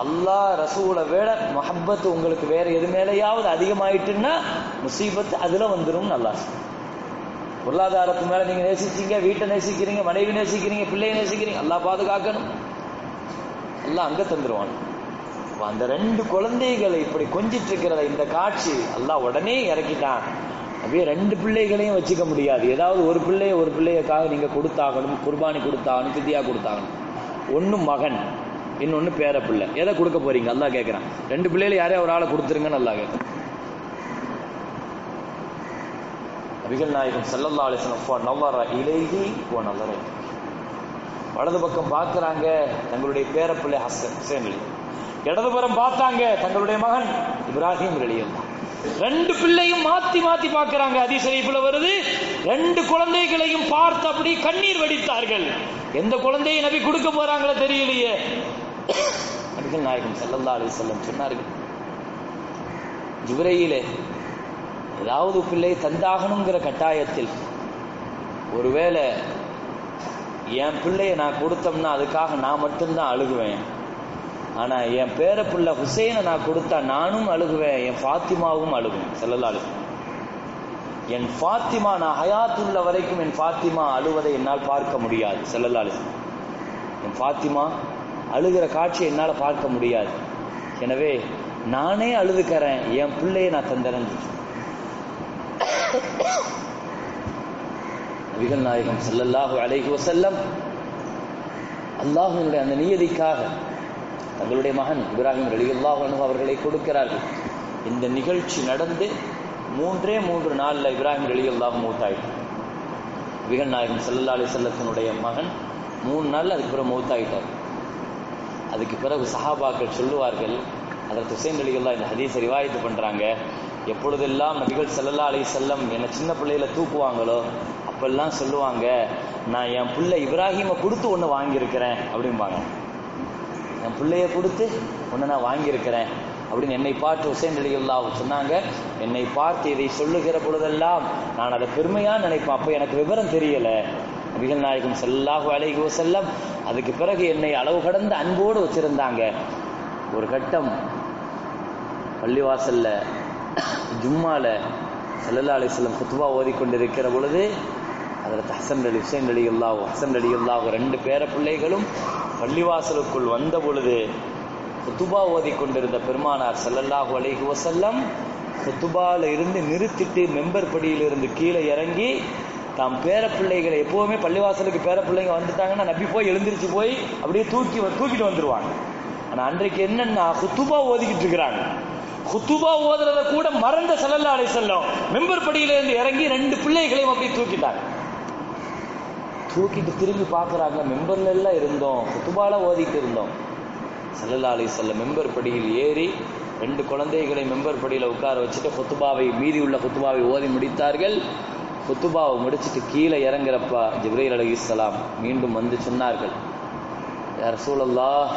அல்லாஹ் ரசூலை விட முஹப்பத் உங்களுக்கு வேற எது மேலேயாவது அதிகமாயிட்டுன்னா முசீபத்து அதுல வந்துடும். நல்லா பொருளாதாரத்து மேல நீங்க நேசிச்சீங்க, வீட்டை நேசிக்கிறீங்க, மனைவி நேசிக்கிறீங்க, பிள்ளையை நேசிக்கிறீங்க, அல்லாஹ் பாதுகாக்கணும், அல்லாஹ் அங்க தந்துருவான். அந்த 2 குழந்தைகளை இப்படி கொஞ்சிட்டு இருக்கிறத இந்த காட்சி அல்லாஹ் உடனே இறக்கிட்டான். அப்படியே 2 பிள்ளைகளையும் வச்சுக்க முடியாது. ஏதாவது ஒரு பிள்ளையக்காக நீங்க கொடுத்தாகணும், குர்பானி கொடுத்தாகணும், ஃபிதியா கொடுத்தாகணும். ஒன்னு மகன், இன்னொன்னு பேர பிள்ளை. எதை கொடுக்க போறீங்க அல்லாஹ் கேட்கிறான். 2 பிள்ளைகளை யாரையா ஒரு ஆளை கொடுத்துருங்கன்னு அல்லாஹ் கேட்கிறான். நபிகள் நாயகம் ஸல்லல்லாஹு அலைஹி வஸல்லம் நவர இலைஹி வ நவர, வலது பக்கம் பார்க்கறாங்க தங்களுடைய பேர பிள்ளை ஹுசைன் அலி, இடதுபுறம் பார்த்தாங்க தங்களுடைய மகன் இப்ராஹிம் ரலியல்லாஹு. 2 பிள்ளையும் மாத்தி மாத்தி பார்க்கறாங்க. ஹதீஸ் ஷரீஃப்ல வருது, 2 குழந்தைகளையும் பார்த்து அப்படி கண்ணீர் வடித்தார்கள். எந்த குழந்தையை நபி கொடுக்க போறாங்களோ தெரியலையே. நபிகள் நாயகம் ஸல்லல்லாஹு அலைஹி வஸல்லம் சொன்னார்கள், ஜிப்ரீலே ஏதாவது பிள்ளை தந்தாகணுங்கிற கட்டாயத்தில் ஒருவேளை என் பிள்ளைய நான் கொடுத்தோம்னா அதுக்காக நான் மட்டும்தான் அழுகுவேன். ஆனா என் பேர பிள்ளை ஹுசைனை நான் கொடுத்தா நானும் அழுகுவேன், என் ஃபாத்திமாவும் அழுகும். ஸல்லல்லாஹு அலைஹி வஸல்லம், என் ஃபாத்திமா, நான் ஹயாத்துள்ள வரைக்கும் என் ஃபாத்திமா அழுவதை என்னால் பார்க்க முடியாது. ஸல்லல்லாஹு அலைஹி வஸல்லம், என் ஃபாத்திமா அழுகிற காட்சியை என்னால் பார்க்க முடியாது. எனவே நானே அழுதுக்கிறேன், என் பிள்ளையை நான் தந்தரேன். நபிகள் நாயகம் ஸல்லல்லாஹு அலைஹி வஸல்லம் அல்லாஹ்வினுடைய அந்த நியதிக்காக தங்களுடைய மகன் இப்ராஹிம் ரலியல்லாஹு அன்ஹு அவர்களை கொடுக்கிறார்கள். இந்த நிகழ்ச்சி நடந்து 3 நாள்ல இப்ராஹிம் ரலியல்லாஹு மௌத்தாயிட்டார். நபிகள் நாயகம் ஸல்லல்லாஹு அலைஹி வஸல்லத்தினுடைய மகன் 3 நாள்ல அதுக்கு பிறகு மௌத்தாயிட்டார். அதுக்கு பிறகு சஹாபாக்கள் சொல்லுவார்கள், ஹஜ்ரத் ஹுசைன் ரலியல்லாஹு இந்த ஹதீஸை ரிவாயத் பண்றாங்க, எப்பொழுதெல்லாம் நபிகள் ஸல்லல்லாஹு அலைஹி வஸல்லம் என்னை சின்ன பிள்ளையில தூக்குவாங்களோ அப்பெல்லாம் சொல்லுவாங்க, நான் என் பிள்ளை இப்ராஹிமை கொடுத்து ஒன்று வாங்கியிருக்கிறேன் அப்படிம்பாங்க. என் பிள்ளைய கொடுத்து ஒன்று நான் வாங்கியிருக்கிறேன் அப்படின்னு என்னை பார்த்து ஹுசைன் ரலியல்லாஹு சொன்னாங்க. என்னை பார்த்து இதை சொல்லுகிற பொழுதெல்லாம் நான் அதை பெருமையா நினைப்பேன். அப்போ எனக்கு விவரம் தெரியல. நபிகள் நாயகம் ஸல்லல்லாஹு அலைஹி வஸல்லம் அதுக்கு பிறகு என்னை அளவு கடந்த அன்போடு வச்சிருந்தாங்க. ஒரு கட்டம் பள்ளிவாசல்ல ஜும்மால ஸல்லல்லாஹு அலைஹி வஸல்லம் குத்பா ஓதிக்கொண்டிருக்கிற பொழுது ஹஜ்ரத் ஹசன் அலி ஹுசைன் ரலியல்லாஹு 2 பேர பிள்ளைகளும் பள்ளிவாசலுக்குள் வந்த பொழுது குத்பா ஓதிக்கொண்டிருந்த பெருமானார் ஸல்லல்லாஹு அலைஹி வஸல்லம் குத்பால இருந்து நிறுத்திட்டு மெம்பர் படியிலிருந்து கீழே இறங்கி தாம் பேர பிள்ளைகளை, எப்பவுமே பள்ளிவாசலுக்கு பேர பிள்ளைங்க வந்துட்டாங்கன்னா நபி போய் எழுந்திருச்சு போய் அப்படியே தூக்கிட்டு வந்துருவாங்க. ஆனா அன்றைக்கு என்னன்னா குத்பா ஓதிக்கிட்டு இருக்கிறாங்க. குத்பா ஓதுறத கூட மறந்த ஸல்லல்லாஹு அலைஹி வஸல்லம் மெம்பர் படியில இருந்து இறங்கி 2 பிள்ளைகளையும் அப்படியே தூக்கிட்டாங்க. தூக்கிட்டு திரும்பி பார்க்கறாங்க, மெம்பர்ல எல்லாம் இருந்தோம், குத்பால ஓதிட்டு இருந்தோம். ஸல்லல்லாஹு அலைஹி வஸல்லம் மெம்பர் படியில் ஏறி 2 குழந்தைகளை மெம்பர் படியில உட்கார வச்சுட்டு குத்பாவை, மீதி உள்ள குத்பாவை ஓதி முடித்தார்கள். குத்பாவை முடிச்சுட்டு கீழே இறங்குறப்ப ஜிப்ரீல் அலைஹிஸ்ஸலாம் மீண்டும் வந்து சொன்னார்கள், யா ரசூலல்லாஹ்,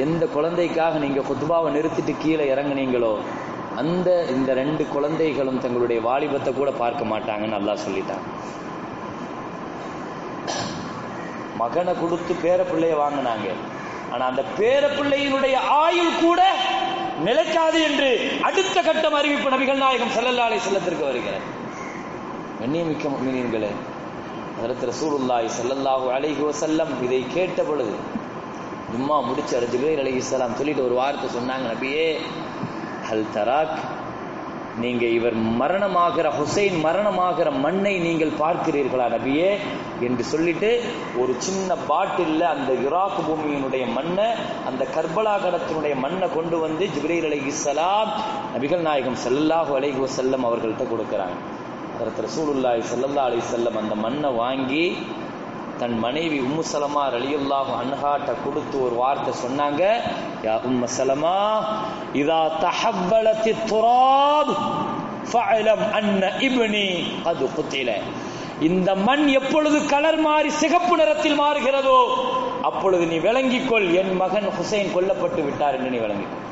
எந்த குழந்தைக்காக நீங்க குத்பாவை நிறுத்திட்டு கீழே இறங்குனீங்களோ இந்த 2 குழந்தைகளும் தங்களுடைய வாலிபத்தை கூட பார்க்க மாட்டாங்கன்னு அல்லாஹ் சொல்லிட்டாங்க. மகனை கொடுத்து பேர பிள்ளைய வாங்கினாங்க. ஆனா அந்த பேர பிள்ளையினுடைய ஆயுள் கூட நிலைக்காது என்று அடுத்த கட்டம் அறிவிப்பு நபிகள் நாயகம் ஸல்லல்லாஹு அலைஹி வஸல்லத்திற்கு வருகிறது. கண்ணியமிக்க முஃமினீன்களே, ஹஜ்ரத் ரசூலுல்லாஹி ஸல்லல்லாஹு அலைஹி வஸல்லம் இதை கேட்ட பொழுது ஜும்மா முடிச்சு ஜிப்ரீல் அலைஹிஸ்ஸலாம் சொல்லிட்டு ஒரு வார்த்தை சொன்னாங்க, நபியே ஹல் தராக், நீங்க இவர் மரணமாகிற ஹுசைன் மரணமாகிற மண்ணை நீங்கள் பார்க்கிறீர்களா நபியே என்று சொல்லிட்டு ஒரு சின்ன பாட்டில்ல அந்த இராக் பூமியினுடைய மண்ணை, அந்த கர்பலா கடத்தினுடைய மண்ணை கொண்டு வந்து ஜிப்ரீல் அலைஹிஸ்ஸலாம் நபிகள் நாயகம் ஸல்லல்லாஹு அலைஹி வஸல்லம் அவர்கள்ட்ட கொடுக்கறாங்க. ஹஜ்ரத் ரசூலுல்லாஹி ஸல்லல்லாஹு அலைஹி வஸல்லம் அந்த மண்ணை வாங்கி தன் மனைவி உம்மு சலமா ரலியல்லாஹு அன்ஹாட்ட கொடுத்து ஒரு வார்த்தை சொன்னாங்க, யா உம்மு சலமா, இதா தஹவ்வலத்தி துராப் ஃபஅலம் அன்ன இப்னி கத் குத்தில. இந்த மண் எப்பொழுது கலர் மாறி சிகப்பு நிறத்தில் மாறுகிறதோ அப்பொழுது நீ விளங்கிக்கொள், என் மகன் ஹுசைன் கொல்லப்பட்டு விட்டார் என்று நீ விளங்கிக்கொள்.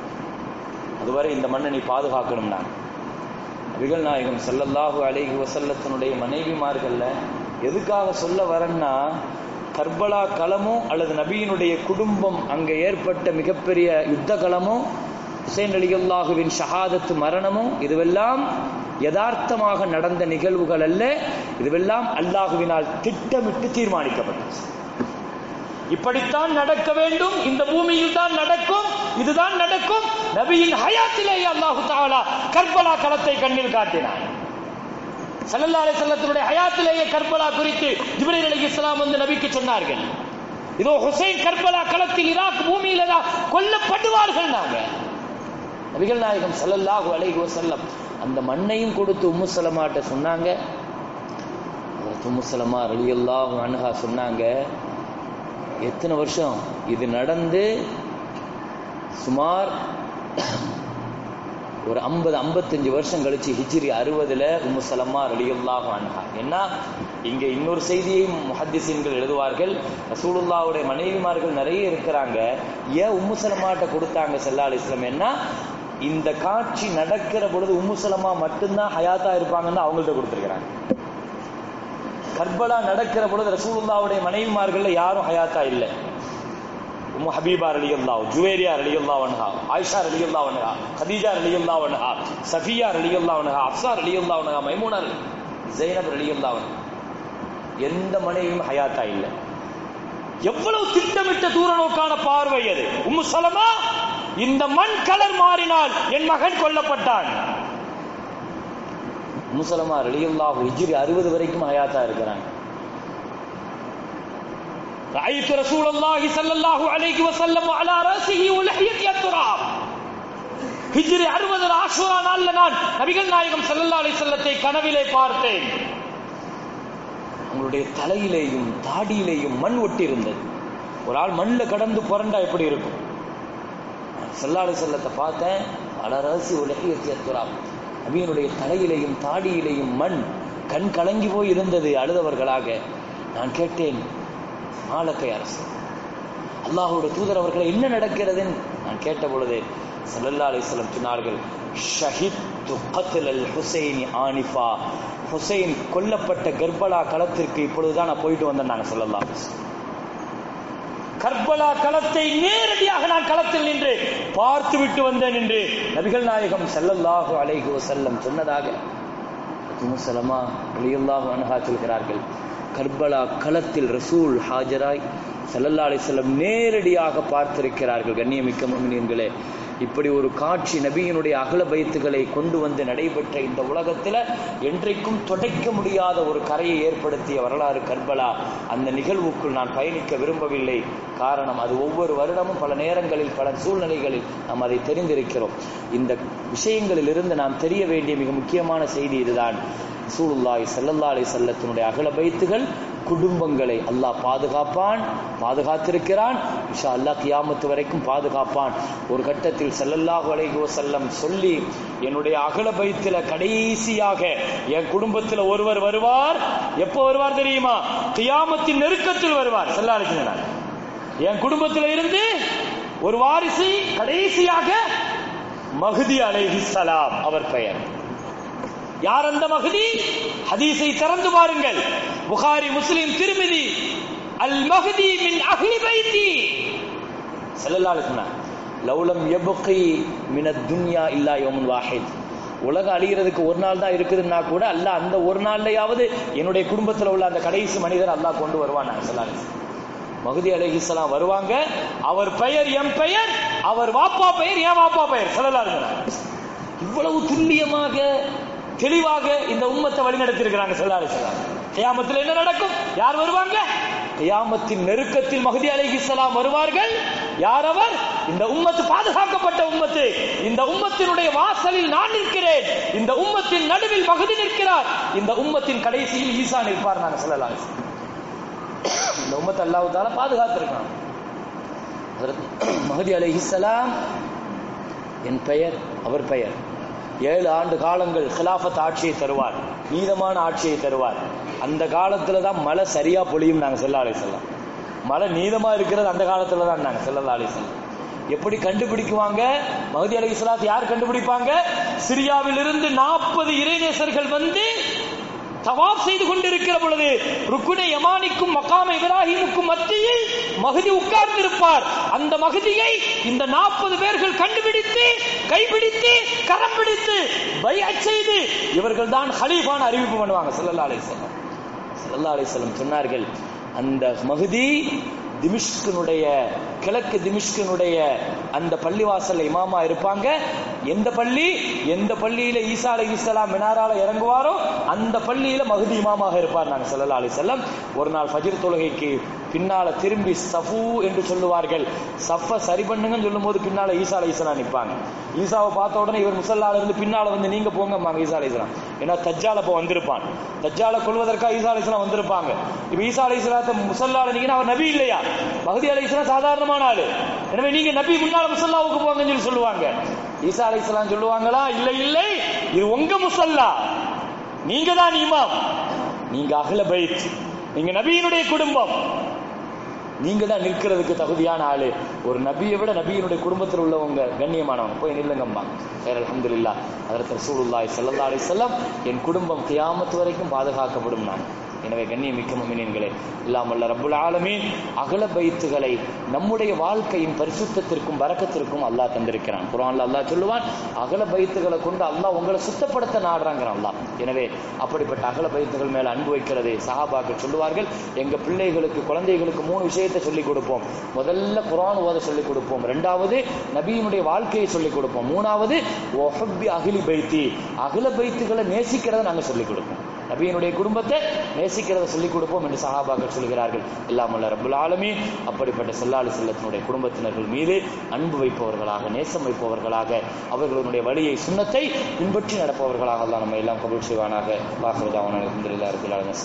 அதுவரை இந்த மண்ணை நீ பாதுகாக்கணும். நான் நபிகள் நாயகம் ஸல்லல்லாஹு அலைஹி வஸல்லத்தினுடைய மனைவிமார்கள்ல எதுக்காக சொல்ல வரேன்னா, கர்பலா களமோ அல்லது நபியினுடைய குடும்பம் அங்கே ஏற்பட்ட மிகப்பெரிய யுத்த களமோ ஹுசைன் ரலியல்லாஹுவின் ஷஹாதத்து மரணமோ இதுவெல்லாம் யதார்த்தமாக நடந்த நிகழ்வுகள் அல்ல. இதுவெல்லாம் அல்லாஹுவினால் திட்டமிட்டு தீர்மானிக்கப்பட்டது. இப்படித்தான் நடக்க வேண்டும், இந்த பூமியில் தான் நடக்கும், இதுதான் நடக்கும். நபியின் ஹயாத்திலேயே அல்லாஹு தஆலா கர்பலா களத்தை கண்ணில் காட்டினார். ஸல்லல்லாஹு அலைஹி வஸல்லத்துடைய ஹயாத்திலேயே கர்பலா குறித்து ஜிப்ரீல் அலைஹிஸ்ஸலாம் வந்து நபிக்கு சொன்னார்கள், இதோ ஹுசைன் கர்பலா களத்தில் இராக் பூமியில தான் கொல்லப்படுவார்கள். நபிகள் நாயகம் ஸல்லல்லாஹு அலைஹி வஸல்லம் அந்த மண்ணையும் கொடுத்து உம்மு சலமாட்ட சொன்னாங்க. உம்மு சலமா ரலியல்லாஹு அன்ஹா சொன்னாங்க, எத்தனை வருஷம்? இது நடந்து சுமார் ஒரு 50-55 வருஷம் கழிச்சு ஹிஜ்ரி 60ல உம்மு சலமா ரலியல்லாஹு அன்ஹா. ஏன்னா இங்க இன்னொரு செய்தியையும் முஹத்திஸீன்கள் எழுதுவார்கள், ரசூலுல்லாஹ்வுடைய மனைவிமார்கள் நிறைய இருக்கிறாங்க, ஏன் உம்மு சலமாட்ட கொடுத்தாங்க ஸல்லல்லாஹு அலைஹி வஸல்லம்? ஏன்னா இந்த காட்சி நடக்கிற பொழுது உம்மு சலமா மட்டும்தான் ஹயாத்தா இருப்பாங்கன்னு அவங்கள்ட்ட கொடுத்துருக்கிறாங்க. கர்பலா நடக்கிற பொழுது ரசூலுல்லாஹ்வுடைய மனைவிமார்கள்ல யாரும் ஹயாத்தா இல்லை. உம்மு ஹபீபா ரலியல்லாஹு, ஜுவேரியா ரலியல்லாஹு அன்ஹா, ஆயிஷா ரலியல்லாஹு அன்ஹா, கதீஜா ரலியல்லாஹு அன்ஹா, சஃபியா ரலியல்லாஹு அன்ஹா, ஹப்ஸா ரலியல்லாஹு அன்ஹா, மைமூனா, ஸைனப் ரலியல்லாஹு அன்ஹா, எந்த மனைவியும் ஹயாத்தா இல்லை. எவ்வளவு திட்டமிட்ட தூர நோக்கான பார்வை அது! உம்மு சலமா, இந்த மண் கலர் மாறினால் என் மகன் கொல்லப்பட்டான். உம்மு சலமா ரலியல்லாஹு ஹிஜ்ரி 60 வரைக்கும் ஹயாத்தா இருக்கிறாங்க. رأيت رسول الله صلى الله عليه وسلم على رأسه ولحيته التراب. ஹிஜ்ரி 60 ஆஷூரா நாள்ல நான் நபிகள் நாயகம் ஸல்லல்லாஹு அலைஹி வஸல்லத்தை கனவிலே பார்த்தேன். அவங்களுடைய தலையிலேயும் தாடியிலேயும் மண் ஒட்டி இருந்தது. ஒரு ஆள் மண்ணில் கடந்து புரண்டா எப்படி இருக்கும்? ஸல்லல்லாஹு அலைஹி வஸல்லத்தை பார்த்தேன். அலா ரஅஸி வலஹியத்தி அத்துராப். நபியினுடைய தலையிலேயும் தாடியிலேயும் மண், கண் கலங்கி போய் இருந்தது அழுதவர்களாக. நான் கேட்டேன், மாலக்கை அரசு, அல்லாஹ்வுடைய தூதர் அவர்களை என்ன நடக்கிறதுன்னு நான் கேட்ட பொழுது ஸல்லல்லாஹு அலைஹி வஸல்லம் சொன்னார்கள், ஷஹித்து கத்ல் அல் ஹுசைனி ஆனிஃபா. ஹுசைன் கொல்லப்பட்ட கர்பலா களத்திற்கு இப்பொழுதுதான் நான் போயிட்டு வந்தேன். நாங்கள் ஸல்லல்லாஹு அலைஹி வஸல்லம் கர்பலா களத்தை நேரடியாக நான் களத்தில் நின்று பார்த்து விட்டு வந்தேன் என்று நபிகள் நாயகம் ஸல்லல்லாஹு அலைஹி வஸல்லம் சொன்னதாக உம்மு சலமா ரலியல்லாஹு அன்ஹா சொல்கிறார்கள். கர்பலா களத்தில் ரசூல் ஹாஜராய் ஸல்லல்லாஹு அலைஹி வஸல்லம் நேரடியாக பார்த்திருக்கிறார்கள். கண்ணியமிக்க முஃமினீன்களே, இப்படி ஒரு காட்சி நபியினுடைய அகல பைத்துகளை கொண்டு வந்து நடைபெற்ற இந்த உலகத்தில் என்றைக்கும் துடைக்க முடியாத ஒரு கரையை ஏற்படுத்திய வரலாறு கர்பலா. அந்த நிகழ்வுக்குள் நான் பயணிக்க விரும்பவில்லை. காரணம், அது ஒவ்வொரு வருடமும் பல நேரங்களில் பல சூழ்நிலைகளில் நாம் அதை தெரிந்திருக்கிறோம். இந்த விஷயங்களில் இருந்து நாம் தெரிய வேண்டிய மிக முக்கியமான செய்தி இதுதான். ரசூலுல்லாஹி ஸல்லல்லாஹு அலைஹி வஸல்லத்தினுடைய அகல பைத்துகள் குடும்பங்களை அல்லாஹ் பாதுகாப்பான், பாதுகாத்திருக்கிறான். இன்ஷா அல்லாஹ் கியாமத்து வரைக்கும் பாதுகாப்பான். ஒரு கட்டத்தில் ஸல்லல்லாஹு அலைஹி வஸல்லம் சொல்லி, என்னுடைய அகல பைத்துல கடைசியாக என் குடும்பத்தில் ஒருவர் வருவார். எப்போ வருவார் தெரியுமா? கியாமத்தின் நெருக்கத்தில் வருவார். ஸல்லல்லாஹு அலைஹி வஸல்லம் என் குடும்பத்தில் இருந்து ஒரு வாரிசு கடைசியாக மஹ்தி அலைஹிஸ்ஸலாம் அவர் பெயர். யார் அந்த மஹ்தி? ஹதீஸை திறந்து பாருங்கள். புகாரி, முஸ்லிம், திர்மிதி. அல் மஹ்தி மின் அஹ்லி பைத்தி. ஸல்லல்லாஹு அலைஹி வஸல்லம் லவ்லம் யப்கி மின் அத்-துன்யா இல்லா யௌமுன் வாஹித். உலகம் அழிகிறதுக்கு ஒரு நாள் தான் இருக்குதுன்னா கூட அல்லாஹ் அந்த ஒரு நாள்லயாவது என்னுடைய குடும்பத்தில் உள்ள அந்த கடைசி மனிதர் அல்லாஹ் கொண்டு வருவான். ஸல்லல்லாஹு அலைஹி வஸல்லம் மஹ்தி அலைஹிஸ்ஸலாம் வருவாங்க. அவர் பெயர் என் பெயர், அவர் வாப்பா பெயர் என் வாப்பா பெயர். ஸல்லல்லாஹு அலைஹி வஸல்லம் இவ்வளவு துல்லியமாக தெளிவாக இந்த உம்மத்தை வழிநடத்தி இருக்கிறாங்க. ஸல்லல்லாஹு அலைஹி வஸல்லம் கியாமத்தில் என்ன நடக்கும்? யார் வருவாங்க? கியாமத்தின் நெருக்கத்தில் மஹ்தி அலைஹிஸ்ஸலாம் வருவார்கள். யார் அவர்? இந்த உம்மத்து பாதுகாக்கப்பட்ட உம்மத்து. இந்த உம்மத்தினுடைய வாசலில் நான் நிற்கிறேன். இந்த உம்மத்தின் நடுவில் மஹ்தி நிற்கிறார். இந்த உம்மத்தின் கடைசியில் ஈசா நிற்பார். நான் ஸல்லல்லாஹு அலைஹி வஸல்லம் இந்த உம்மத்தை அல்லாஹ் தஆலா பாதுகாத்திருக்கான். மஹ்தி அலைஹிஸ்ஸலாம் என் பெயர், அவர் பெயர். 7 ஆண்டு காலங்கள் கிலாஃபத் ஆட்சியை தருவார், நீதமான ஆட்சியை தருவார். அந்த காலத்துல தான் மழை சரியா பொழியும். நாங்கள் ஸல்லல்லாஹு அலைஹி வஸல்லம் மழை நீதமா இருக்கிறது அந்த காலத்துல தான். நாங்கள் ஸல்லல்லாஹு அலைஹி வஸல்லம் எப்படி கண்டுபிடிக்குவாங்க? மஹ்தி அலைஹிஸ்ஸலாத்தை யார் கண்டுபிடிப்பாங்க? சிரியாவில் இருந்து 40 இறைநேசர்கள் வந்து தவாப் செய்து கொண்டிருக்கிற பொழுது ருக்குனே யமானிக்கும் மகாம இப்ராஹிமுக்கும் மத்தியில் மஹ்தி உட்கார்ந்திருப்பார். அந்த மஹ்தியை இந்த 40 பேர்கள் கண்டுபிடித்து, கைப்பிடித்து, கரம் பிடித்து பைஅத் செய்து இவர்கள் தான் ஹலீஃபான்னு அறிவிப்பு பண்ணுவாங்க. ஸல்லல்லாஹு அலைஹி வஸல்லம் ஸல்லல்லாஹு அலைஹி வஸல்லம் சொன்னார்கள், அந்த மஹ்தி திமிஷ்கினுடைய, கிழக்கு திமிஷ்கினுடைய அந்த பள்ளிவாசல்ல இமாமா இருப்பாங்க. எந்த பள்ளி? எந்த பள்ளியில ஈசா அலைஹிஸ்ஸலாம் மினாரால இறங்குவாரோ அந்த பள்ளியில மஹ்தி இமாமாக இருப்பார். நாங்கள் ஸல்லல்லாஹு அலைஹி வஸல்லம் ஒரு நாள் ஃபஜ்ர் தொழுகைக்கு பின்னால திரும்பி சஃபு என்று சொல்லுவார்கள். சஃப சரி பண்ணுங்கன்னு சொல்லும் போது பின்னால ஈசா அலைஹிஸ்ஸலாம் நிற்பாங்க. ஈசாவை பார்த்த உடனே இவர் முசல்லால இருந்து பின்னால வந்து நீங்க போங்க ஈசா அலைஹிஸ்ஸலாம். ஏன்னா தஜ்ஜால் அப்ப வந்திருப்பான். தஜ்ஜாலை கொல்வதற்காக ஈசா அலைஹிஸ்ஸலாம் வந்திருப்பாங்க. இப்ப ஈசா அலைஹிஸ்ஸலாத்தை முசல்லால நீங்க அவர் நபி இல்லையா? மஹ்தி அலைஹிஸ்ஸலாம் சாதாரணமான ஆளு. எனவே நீங்க நபி முன்னால முசல்லாவுக்கு போங்கன்னு சொல்லுவாங்க. ஈசா அலைஹிஸ்ஸலாம் சொல்லுவாங்களா? இல்லை இல்லை, இது உங்க முசல்லா, நீங்க தான் இமாம், நீங்க அஹ்ல பைத், நீங்க நபியினுடைய குடும்பம், நீங்க தான் நிற்கிறதுக்கு தகுதியான ஆளு. ஒரு நபியை விட நபியினுடைய குடும்பத்தில் உள்ளவங்க கண்ணியமானவங்க, போய் நில்லுங்கம்மா. வேற அல்ஹம்துலில்லாஹ், ஹஜ்ரத் ரசூலுல்லாஹி ஸல்லல்லாஹு அலைஹி வஸல்லம், என் குடும்பம் கியாமத் வரைக்கும் பாதுகாக்கப்படும் நான். எனவே கண்ணியமிக்க முஃமினீன்களே, எல்லாம் வல்ல ரப்புல் ஆலமீன் அகல பைத்துகளை நம்முடைய வாழ்க்கையின் பரிசுத்தத்திற்கும் பரக்கத்திற்கும் அல்லாஹ் தந்திருக்கிறான். குர்ஆன்ல அல்லாஹ் சொல்லுவான், அகல பைத்துகளை கொண்டு அல்லாஹ் உங்களை சுத்தப்படுத்த நாடுறாங்கிறான் அல்லாஹ். எனவே அப்படிப்பட்ட அகல பைத்துகள் மேல அன்பு வைக்கிறது. சஹாபாக்கள் சொல்லுவார்கள், எங்க பிள்ளைகளுக்கு குழந்தைகளுக்கு 3 விஷயத்தை சொல்லிக் கொடுப்போம். முதல்ல குர்ஆன் ஓத சொல்லிக் கொடுப்போம், 2வது நபியினுடைய வாழ்க்கையை சொல்லிக் கொடுப்போம், 3வது வஹப்பி அஹ்லி பைத்தி, அகல பைத்துகளை நேசிக்கிறத நாங்க சொல்லிக் கொடுப்போம், நபியினுடைய குடும்பத்தை நேசிக்கிறத சொல்லிக் கொடுப்போம் என்று சஹாபாக்கள் சொல்கிறார்கள். எல்லாம் வல்ல ரப்புல் ஆலமீன் அப்படிப்பட்ட ஸல்லல்லாஹு அலைஹி வஸல்லத்தினுடைய குடும்பத்தினர்கள் மீது அன்பு வைப்பவர்களாக, நேசம் வைப்பவர்களாக, அவர்களுடைய வழியை சுன்னத்தை பின்பற்றி நடப்பவர்களாக அல்லாஹ் நம்ம எல்லாம் கபூல் செய்வானாக. வாஹிரு தஅவானா அல்ஹம்துலில்லாஹி ரப்பில் ஆலமீன்.